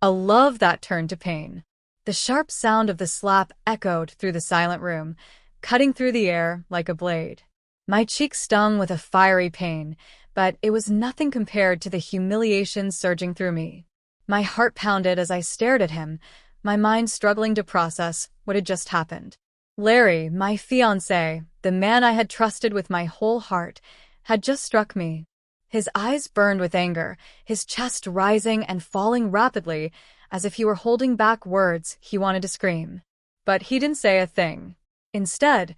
A love that turned to pain. The sharp sound of the slap echoed through the silent room, cutting through the air like a blade. My cheek stung with a fiery pain, but it was nothing compared to the humiliation surging through me. My heart pounded as I stared at him, my mind struggling to process what had just happened. Larry, my fiancé, the man I had trusted with my whole heart, had just struck me. His eyes burned with anger, his chest rising and falling rapidly, as if he were holding back words he wanted to scream. But he didn't say a thing. Instead,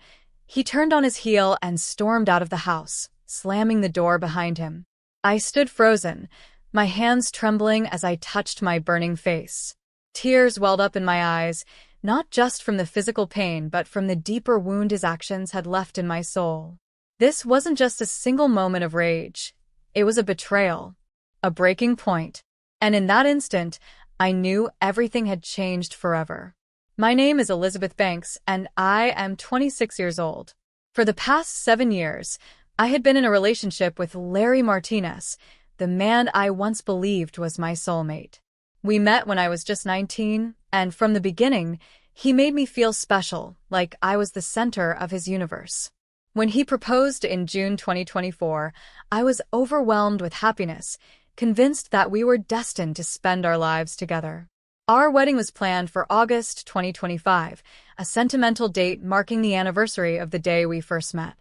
he turned on his heel and stormed out of the house, slamming the door behind him. I stood frozen, my hands trembling as I touched my burning face. Tears welled up in my eyes, not just from the physical pain but from the deeper wound his actions had left in my soul. This wasn't just a single moment of rage. It was a betrayal, a breaking point. And in that instant, I knew everything had changed forever. My name is Elizabeth Banks, and I am 26 years old. For the past 7 years, I had been in a relationship with Larry Martinez, the man I once believed was my soulmate. We met when I was just 19, and from the beginning, he made me feel special, like I was the center of his universe. When he proposed in June 2024, I was overwhelmed with happiness, convinced that we were destined to spend our lives together. Our wedding was planned for August 2025, a sentimental date marking the anniversary of the day we first met.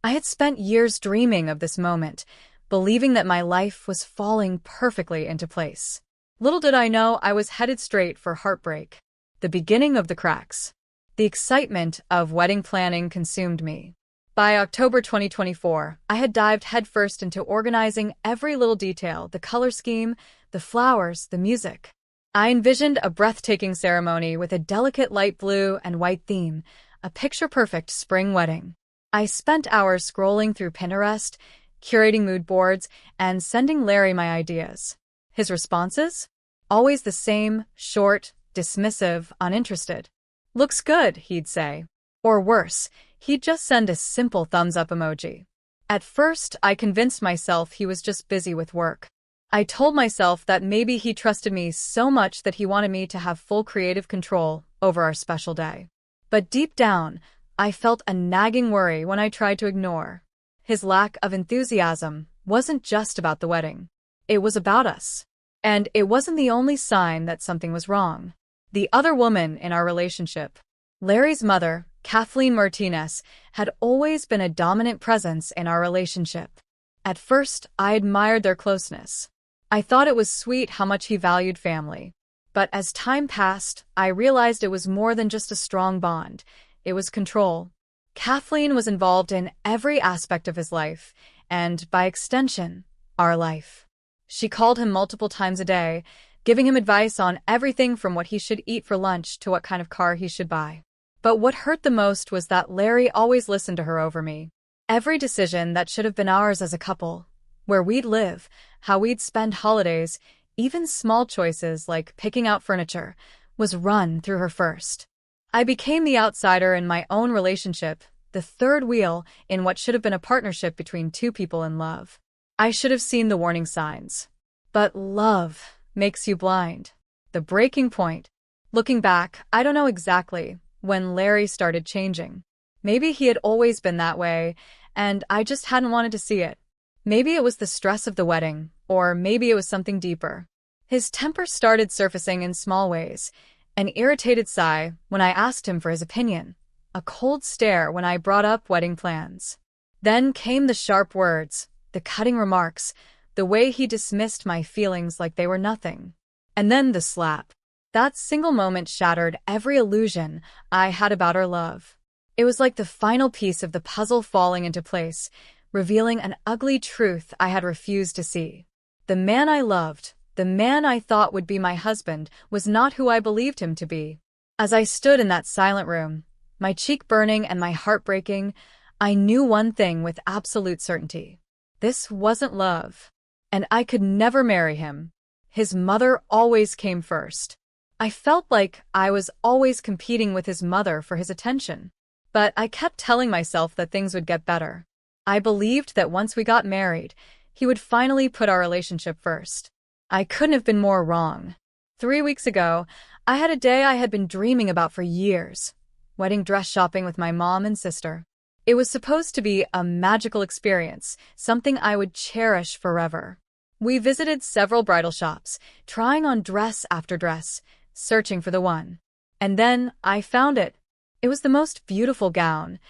I had spent years dreaming of this moment, believing that my life was falling perfectly into place. Little did I know I was headed straight for heartbreak, the beginning of the cracks. The excitement of wedding planning consumed me. By October 2024, I had dived headfirst into organizing every little detail, the color scheme, the flowers, the music. I envisioned a breathtaking ceremony with a delicate light blue and white theme, a picture-perfect spring wedding. I spent hours scrolling through Pinterest, curating mood boards, and sending Larry my ideas. His responses? Always the same, short, dismissive, uninterested. "Looks good," he'd say. Or worse, he'd just send a simple thumbs-up emoji. At first, I convinced myself he was just busy with work. I told myself that maybe he trusted me so much that he wanted me to have full creative control over our special day. But deep down, I felt a nagging worry when I tried to ignore. His lack of enthusiasm wasn't just about the wedding. It was about us. And it wasn't the only sign that something was wrong. The other woman in our relationship, Larry's mother, Kathleen Martinez, had always been a dominant presence in our relationship. At first, I admired their closeness. I thought it was sweet how much he valued family. But as time passed, I realized it was more than just a strong bond. It was control. Kathleen was involved in every aspect of his life, and, by extension, our life. She called him multiple times a day, giving him advice on everything from what he should eat for lunch to what kind of car he should buy. But what hurt the most was that Larry always listened to her over me. Every decision that should have been ours as a couple, where we'd live, how we'd spend holidays, even small choices like picking out furniture, was run through her first. I became the outsider in my own relationship, the third wheel in what should have been a partnership between two people in love. I should have seen the warning signs. But love makes you blind. The breaking point. Looking back, I don't know exactly when Larry started changing. Maybe he had always been that way, and I just hadn't wanted to see it. Maybe it was the stress of the wedding, or maybe it was something deeper. His temper started surfacing in small ways, an irritated sigh when I asked him for his opinion, a cold stare when I brought up wedding plans. Then came the sharp words, the cutting remarks, the way he dismissed my feelings like they were nothing. And then the slap. That single moment shattered every illusion I had about our love. It was like the final piece of the puzzle falling into place, revealing an ugly truth I had refused to see. The man I loved, the man I thought would be my husband, was not who I believed him to be. As I stood in that silent room, my cheek burning and my heart breaking, I knew one thing with absolute certainty. This wasn't love, and I could never marry him. His mother always came first. I felt like I was always competing with his mother for his attention. But I kept telling myself that things would get better. I believed that once we got married, he would finally put our relationship first. I couldn't have been more wrong. 3 weeks ago, I had a day I had been dreaming about for years. Wedding dress shopping with my mom and sister. It was supposed to be a magical experience, something I would cherish forever. We visited several bridal shops, trying on dress after dress, searching for the one. And then I found it. It was the most beautiful gown,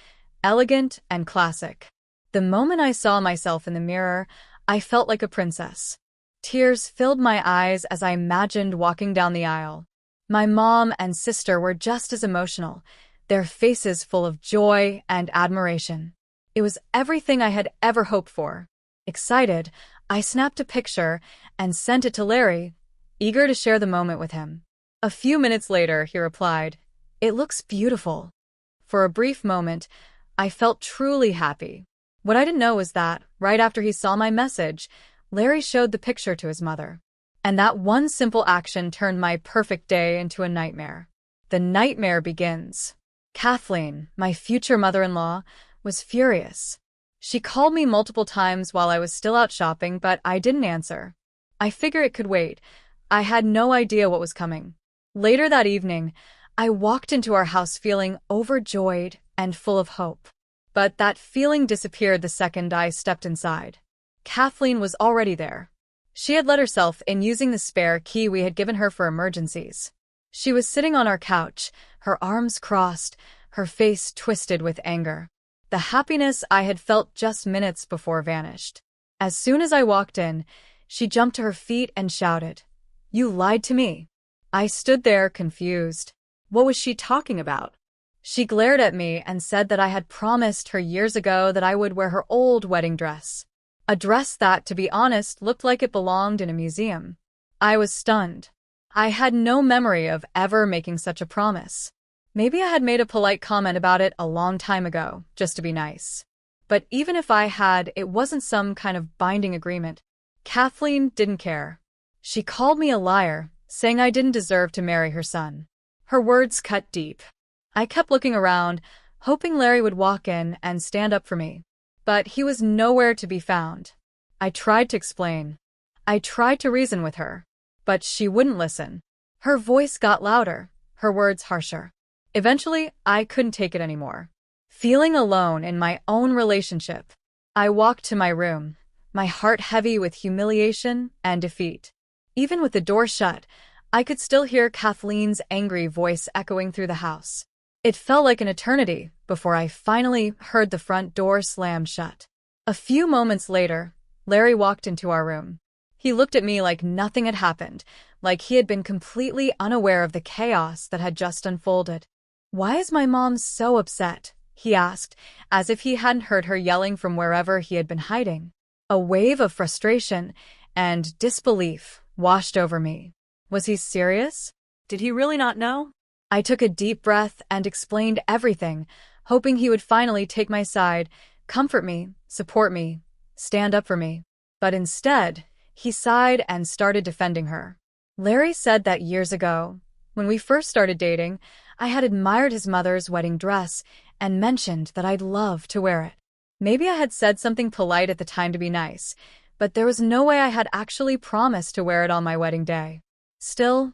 elegant and classic. The moment I saw myself in the mirror, I felt like a princess. Tears filled my eyes as I imagined walking down the aisle. My mom and sister were just as emotional, their faces full of joy and admiration. It was everything I had ever hoped for. Excited, I snapped a picture and sent it to Larry, eager to share the moment with him. A few minutes later, he replied, "It looks beautiful." For a brief moment, I felt truly happy. What I didn't know was that, right after he saw my message, Larry showed the picture to his mother. And that one simple action turned my perfect day into a nightmare. The nightmare begins. Kathleen, my future mother-in-law, was furious. She called me multiple times while I was still out shopping, but I didn't answer. I figured it could wait. I had no idea what was coming. Later that evening, I walked into our house feeling overjoyed and full of hope. But that feeling disappeared the second I stepped inside. Kathleen was already there. She had let herself in using the spare key we had given her for emergencies. She was sitting on our couch, her arms crossed, her face twisted with anger. The happiness I had felt just minutes before vanished. As soon as I walked in, she jumped to her feet and shouted, "You lied to me." I stood there confused. What was she talking about? She glared at me and said that I had promised her years ago that I would wear her old wedding dress. A dress that, to be honest, looked like it belonged in a museum. I was stunned. I had no memory of ever making such a promise. Maybe I had made a polite comment about it a long time ago, just to be nice. But even if I had, it wasn't some kind of binding agreement. Kathleen didn't care. She called me a liar, saying I didn't deserve to marry her son. Her words cut deep. I kept looking around, hoping Larry would walk in and stand up for me. But he was nowhere to be found. I tried to explain. I tried to reason with her. But she wouldn't listen. Her voice got louder, her words harsher. Eventually, I couldn't take it anymore. Feeling alone in my own relationship, I walked to my room, my heart heavy with humiliation and defeat. Even with the door shut, I could still hear Kathleen's angry voice echoing through the house. It felt like an eternity before I finally heard the front door slam shut. A few moments later, Larry walked into our room. He looked at me like nothing had happened, like he had been completely unaware of the chaos that had just unfolded. "Why is my mom so upset?" he asked, as if he hadn't heard her yelling from wherever he had been hiding. A wave of frustration and disbelief washed over me. Was he serious? Did he really not know? I took a deep breath and explained everything, hoping he would finally take my side, comfort me, support me, stand up for me. But instead, he sighed and started defending her. Larry said that years ago, when we first started dating, I had admired his mother's wedding dress and mentioned that I'd love to wear it. Maybe I had said something polite at the time to be nice, but there was no way I had actually promised to wear it on my wedding day. Still,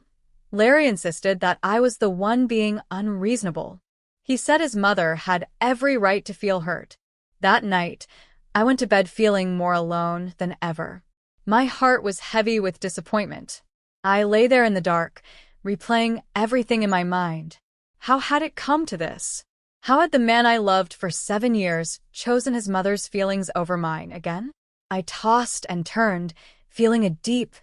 Larry insisted that I was the one being unreasonable. He said his mother had every right to feel hurt. That night, I went to bed feeling more alone than ever. My heart was heavy with disappointment. I lay there in the dark, replaying everything in my mind. How had it come to this? How had the man I loved for 7 years chosen his mother's feelings over mine again? I tossed and turned, feeling a deep,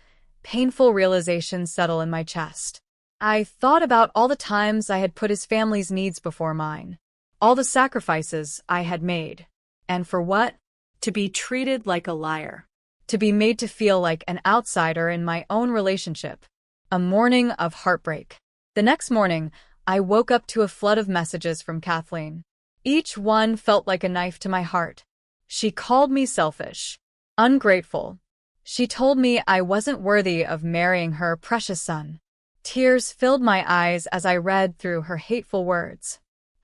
painful realization settle in my chest. I thought about all the times I had put his family's needs before mine, all the sacrifices I had made. And for what? To be treated like a liar. To be made to feel like an outsider in my own relationship. A morning of heartbreak. The next morning, I woke up to a flood of messages from Kathleen. Each one felt like a knife to my heart. She called me selfish, ungrateful. She told me I wasn't worthy of marrying her precious son. Tears filled my eyes as I read through her hateful words.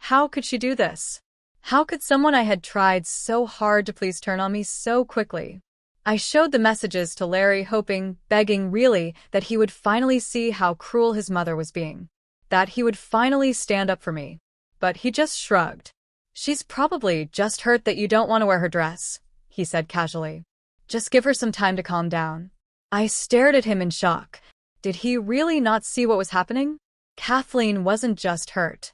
How could she do this? How could someone I had tried so hard to please turn on me so quickly? I showed the messages to Larry, hoping, begging really, that he would finally see how cruel his mother was being. That he would finally stand up for me. But he just shrugged. "She's probably just hurt that you don't want to wear her dress," he said casually. "Just give her some time to calm down." I stared at him in shock. Did he really not see what was happening? Kathleen wasn't just hurt.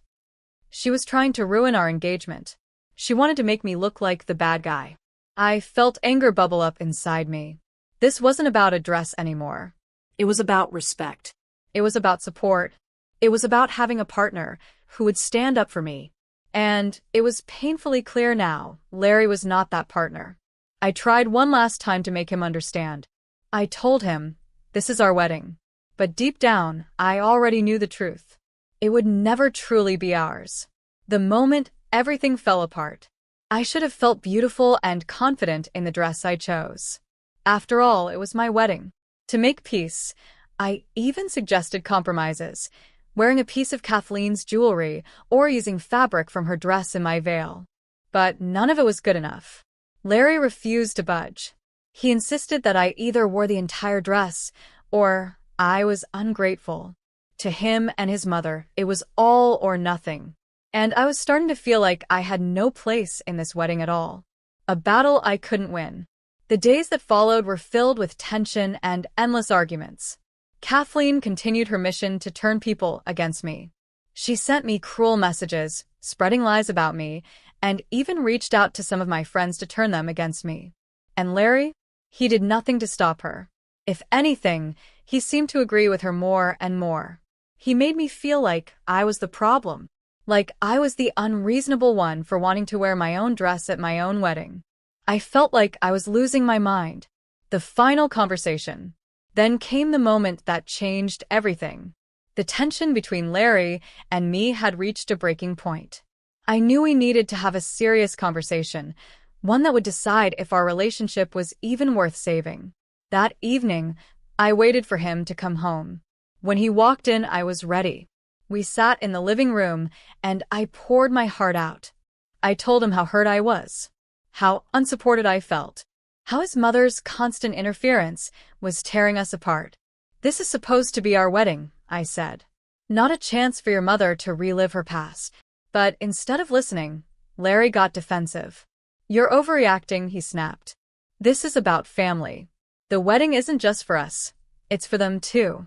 She was trying to ruin our engagement. She wanted to make me look like the bad guy. I felt anger bubble up inside me. This wasn't about a dress anymore. It was about respect. It was about support. It was about having a partner who would stand up for me. And it was painfully clear now, Larry was not that partner. I tried one last time to make him understand. I told him, "This is our wedding." But deep down, I already knew the truth. It would never truly be ours. The moment everything fell apart, I should have felt beautiful and confident in the dress I chose. After all, it was my wedding. To make peace, I even suggested compromises, wearing a piece of Kathleen's jewelry or using fabric from her dress in my veil. But none of it was good enough. Larry refused to budge. He insisted that I either wore the entire dress or I was ungrateful. To him and his mother, it was all or nothing. And I was starting to feel like I had no place in this wedding at all. A battle I couldn't win. The days that followed were filled with tension and endless arguments. Kathleen continued her mission to turn people against me. She sent me cruel messages, spreading lies about me, and even reached out to some of my friends to turn them against me. And Larry? He did nothing to stop her. If anything, he seemed to agree with her more and more. He made me feel like I was the problem. Like I was the unreasonable one for wanting to wear my own dress at my own wedding. I felt like I was losing my mind. The final conversation. Then came the moment that changed everything. The tension between Larry and me had reached a breaking point. I knew we needed to have a serious conversation, one that would decide if our relationship was even worth saving. That evening, I waited for him to come home. When he walked in, I was ready. We sat in the living room, and I poured my heart out. I told him how hurt I was, how unsupported I felt, how his mother's constant interference was tearing us apart. "This is supposed to be our wedding," I said. "Not a chance for your mother to relive her past." But instead of listening, Larry got defensive. "You're overreacting," he snapped. "This is about family. The wedding isn't just for us. It's for them too."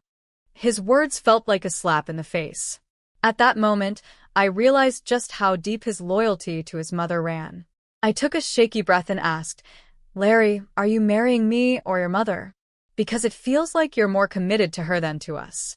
His words felt like a slap in the face. At that moment, I realized just how deep his loyalty to his mother ran. I took a shaky breath and asked, "Larry, are you marrying me or your mother? Because it feels like you're more committed to her than to us."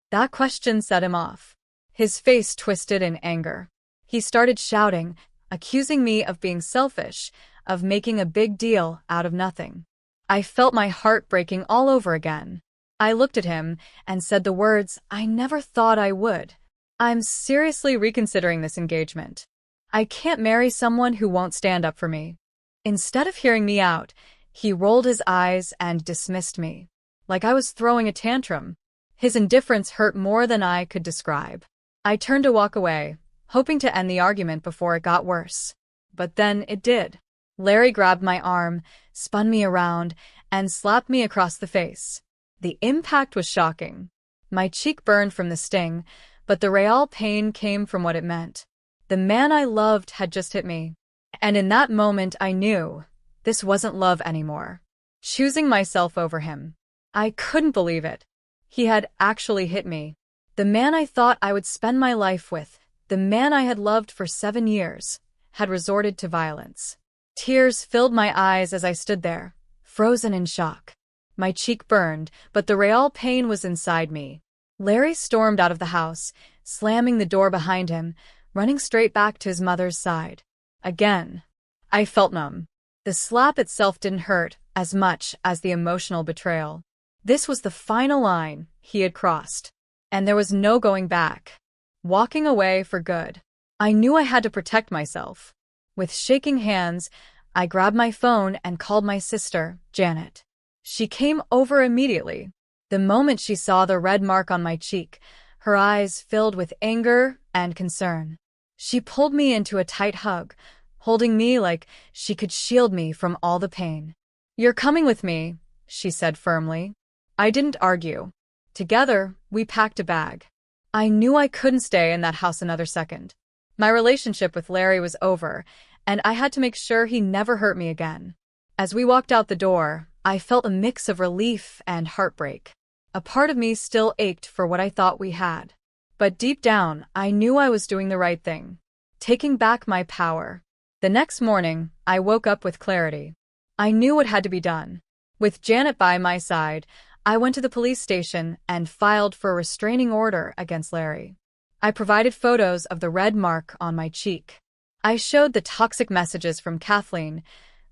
That question set him off. His face twisted in anger. He started shouting, accusing me of being selfish, of making a big deal out of nothing. I felt my heart breaking all over again. I looked at him and said the words I never thought I would. "I'm seriously reconsidering this engagement. I can't marry someone who won't stand up for me." Instead of hearing me out, he rolled his eyes and dismissed me, like I was throwing a tantrum. His indifference hurt more than I could describe. I turned to walk away, hoping to end the argument before it got worse. But then it did. Larry grabbed my arm, spun me around, and slapped me across the face. The impact was shocking. My cheek burned from the sting, but the real pain came from what it meant. The man I loved had just hit me. And in that moment I knew this wasn't love anymore. Choosing myself over him. I couldn't believe it. He had actually hit me. The man I thought I would spend my life with, the man I had loved for 7 years, had resorted to violence. Tears filled my eyes as I stood there, frozen in shock. My cheek burned, but the real pain was inside me. Larry stormed out of the house, slamming the door behind him, running straight back to his mother's side. Again, I felt numb. The slap itself didn't hurt as much as the emotional betrayal. This was the final line he had crossed, and there was no going back. Walking away for good. I knew I had to protect myself. With shaking hands, I grabbed my phone and called my sister, Janet. She came over immediately. The moment she saw the red mark on my cheek, her eyes filled with anger and concern. She pulled me into a tight hug, holding me like she could shield me from all the pain. "You're coming with me," she said firmly. I didn't argue. Together, we packed a bag. I knew I couldn't stay in that house another second. My relationship with Larry was over, and I had to make sure he never hurt me again. As we walked out the door, I felt a mix of relief and heartbreak. A part of me still ached for what I thought we had. But deep down, I knew I was doing the right thing, taking back my power. The next morning, I woke up with clarity. I knew what had to be done. With Janet by my side, I went to the police station and filed for a restraining order against Larry. I provided photos of the red mark on my cheek. I showed the toxic messages from Kathleen,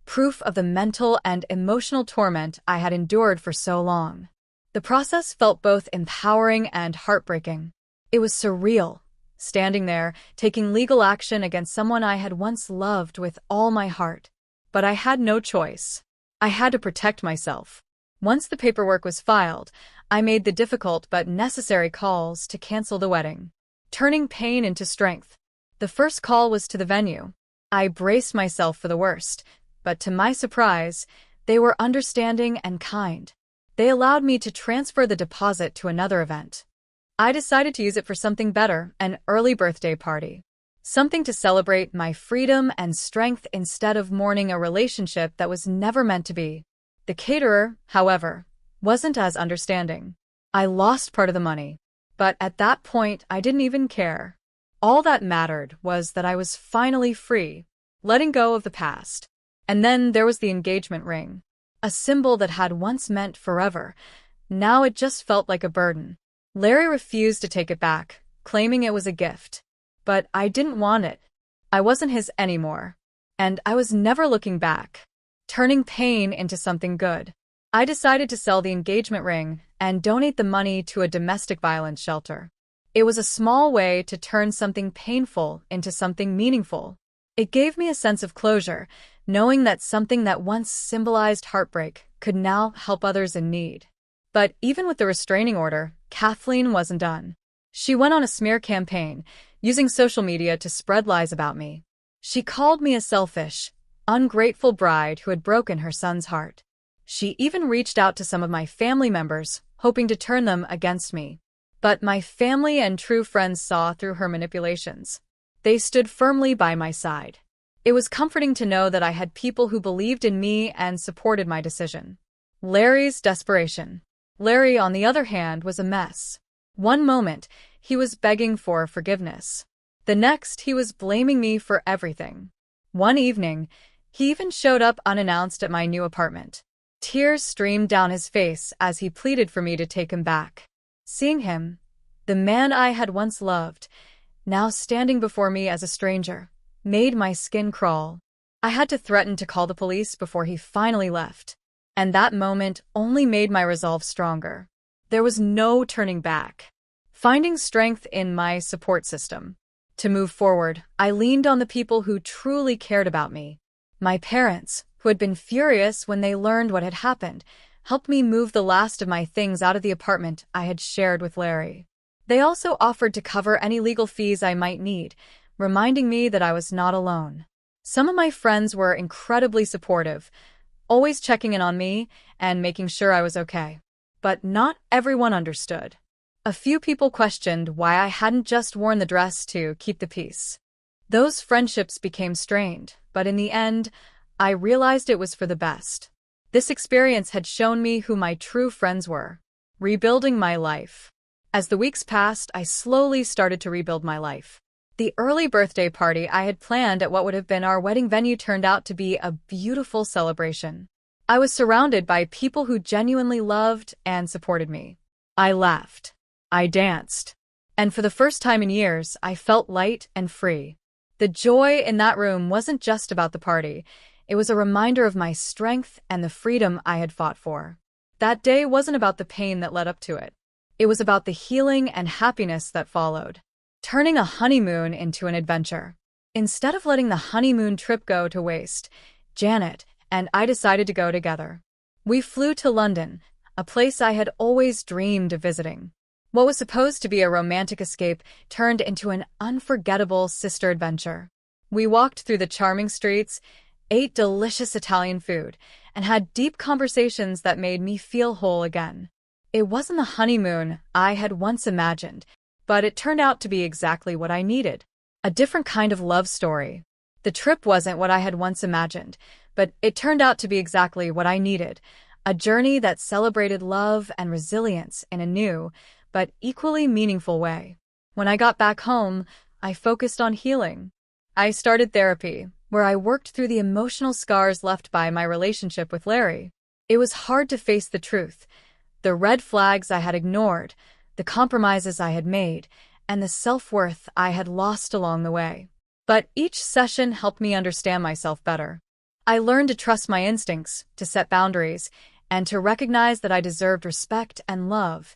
proof of the mental and emotional torment I had endured for so long. The process felt both empowering and heartbreaking. It was surreal, standing there, taking legal action against someone I had once loved with all my heart. But I had no choice. I had to protect myself. Once the paperwork was filed, I made the difficult but necessary calls to cancel the wedding, turning pain into strength. The first call was to the venue. I braced myself for the worst, but to my surprise, they were understanding and kind. They allowed me to transfer the deposit to another event. I decided to use it for something better, an early birthday party. Something to celebrate my freedom and strength instead of mourning a relationship that was never meant to be. The caterer, however, wasn't as understanding. I lost part of the money, but at that point I didn't even care. All that mattered was that I was finally free, letting go of the past. And then there was the engagement ring, a symbol that had once meant forever. Now it just felt like a burden. Larry refused to take it back, claiming it was a gift. But I didn't want it. I wasn't his anymore. And I was never looking back, turning pain into something good. I decided to sell the engagement ring and donate the money to a domestic violence shelter. It was a small way to turn something painful into something meaningful. It gave me a sense of closure, knowing that something that once symbolized heartbreak could now help others in need. But even with the restraining order, Kathleen wasn't done. She went on a smear campaign, using social media to spread lies about me. She called me a selfish, ungrateful bride who had broken her son's heart. She even reached out to some of my family members, hoping to turn them against me. But my family and true friends saw through her manipulations. They stood firmly by my side. It was comforting to know that I had people who believed in me and supported my decision. Larry's desperation. Larry, on the other hand, was a mess. One moment, he was begging for forgiveness. The next, he was blaming me for everything. One evening, he even showed up unannounced at my new apartment. Tears streamed down his face as he pleaded for me to take him back. Seeing him, the man I had once loved, now standing before me as a stranger, made my skin crawl. I had to threaten to call the police before he finally left. And that moment only made my resolve stronger. There was no turning back. Finding strength in my support system. To move forward, I leaned on the people who truly cared about me. My parents, who had been furious when they learned what had happened, helped me move the last of my things out of the apartment I had shared with Larry. They also offered to cover any legal fees I might need, reminding me that I was not alone. Some of my friends were incredibly supportive, always checking in on me and making sure I was okay. But not everyone understood. A few people questioned why I hadn't just worn the dress to keep the peace. Those friendships became strained, but in the end, I realized it was for the best. This experience had shown me who my true friends were. Rebuilding my life. As the weeks passed, I slowly started to rebuild my life. The early birthday party I had planned at what would have been our wedding venue turned out to be a beautiful celebration. I was surrounded by people who genuinely loved and supported me. I laughed. I danced. And for the first time in years, I felt light and free. The joy in that room wasn't just about the party. It was a reminder of my strength and the freedom I had fought for. That day wasn't about the pain that led up to it. It was about the healing and happiness that followed. Turning a honeymoon into an adventure. Instead of letting the honeymoon trip go to waste, Janet and I decided to go together. We flew to London, a place I had always dreamed of visiting. What was supposed to be a romantic escape turned into an unforgettable sister adventure. We walked through the charming streets, ate delicious Italian food, and had deep conversations that made me feel whole again. It wasn't the honeymoon I had once imagined, but it turned out to be exactly what I needed. A different kind of love story. The trip wasn't what I had once imagined, but it turned out to be exactly what I needed. A journey that celebrated love and resilience in a new, but equally meaningful way. When I got back home, I focused on healing. I started therapy, where I worked through the emotional scars left by my relationship with Larry. It was hard to face the truth, the red flags I had ignored, the compromises I had made, and the self-worth I had lost along the way. But each session helped me understand myself better. I learned to trust my instincts, to set boundaries, and to recognize that I deserved respect and love,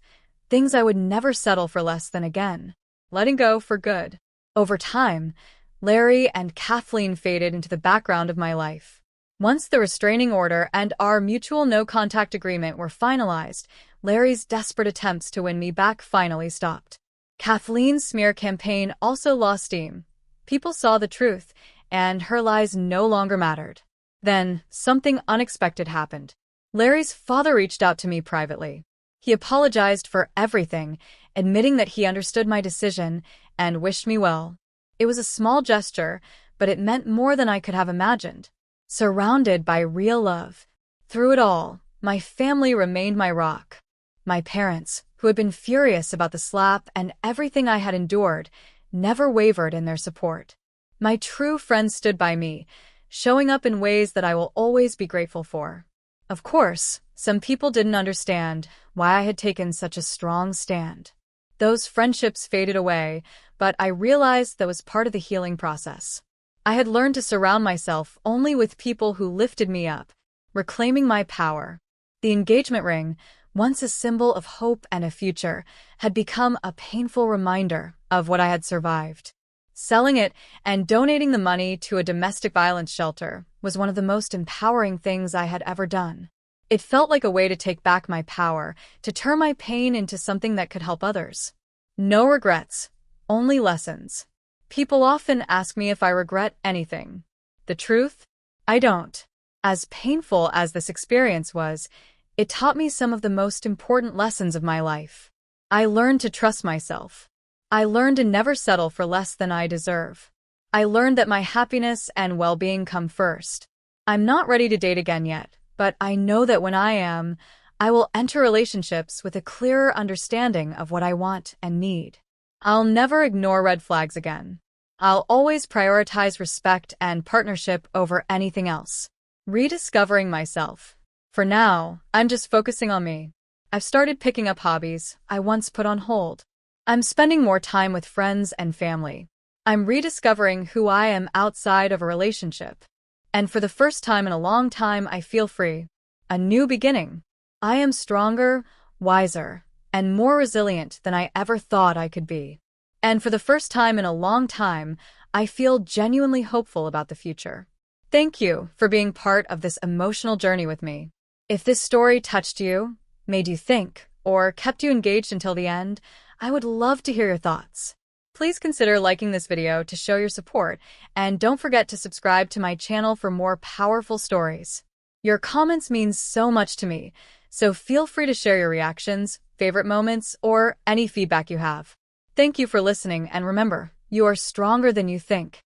things I would never settle for less than again. Letting go for good. Over time, Larry and Kathleen faded into the background of my life. Once the restraining order and our mutual no-contact agreement were finalized, Larry's desperate attempts to win me back finally stopped. Kathleen's smear campaign also lost steam. People saw the truth, and her lies no longer mattered. Then, something unexpected happened. Larry's father reached out to me privately. He apologized for everything, admitting that he understood my decision and wished me well. It was a small gesture, but it meant more than I could have imagined. Surrounded by real love. Through it all, my family remained my rock. My parents, who had been furious about the slap and everything I had endured, never wavered in their support. My true friends stood by me, showing up in ways that I will always be grateful for. Of course, some people didn't understand why I had taken such a strong stand. Those friendships faded away, but I realized that was part of the healing process. I had learned to surround myself only with people who lifted me up, reclaiming my power. The engagement ring, once a symbol of hope and a future, had become a painful reminder of what I had survived. Selling it and donating the money to a domestic violence shelter was one of the most empowering things I had ever done. It felt like a way to take back my power, to turn my pain into something that could help others. No regrets, only lessons. People often ask me if I regret anything. The truth? I don't. As painful as this experience was, it taught me some of the most important lessons of my life. I learned to trust myself. I learned to never settle for less than I deserve. I learned that my happiness and well-being come first. I'm not ready to date again yet, but I know that when I am, I will enter relationships with a clearer understanding of what I want and need. I'll never ignore red flags again. I'll always prioritize respect and partnership over anything else. Rediscovering myself. For now, I'm just focusing on me. I've started picking up hobbies I once put on hold. I'm spending more time with friends and family. I'm rediscovering who I am outside of a relationship. And for the first time in a long time, I feel free. A new beginning. I am stronger, wiser, and more resilient than I ever thought I could be. And for the first time in a long time, I feel genuinely hopeful about the future. Thank you for being part of this emotional journey with me. If this story touched you, made you think, or kept you engaged until the end, I would love to hear your thoughts. Please consider liking this video to show your support, and don't forget to subscribe to my channel for more powerful stories. Your comments mean so much to me, so feel free to share your reactions, favorite moments, or any feedback you have. Thank you for listening, and remember, you are stronger than you think.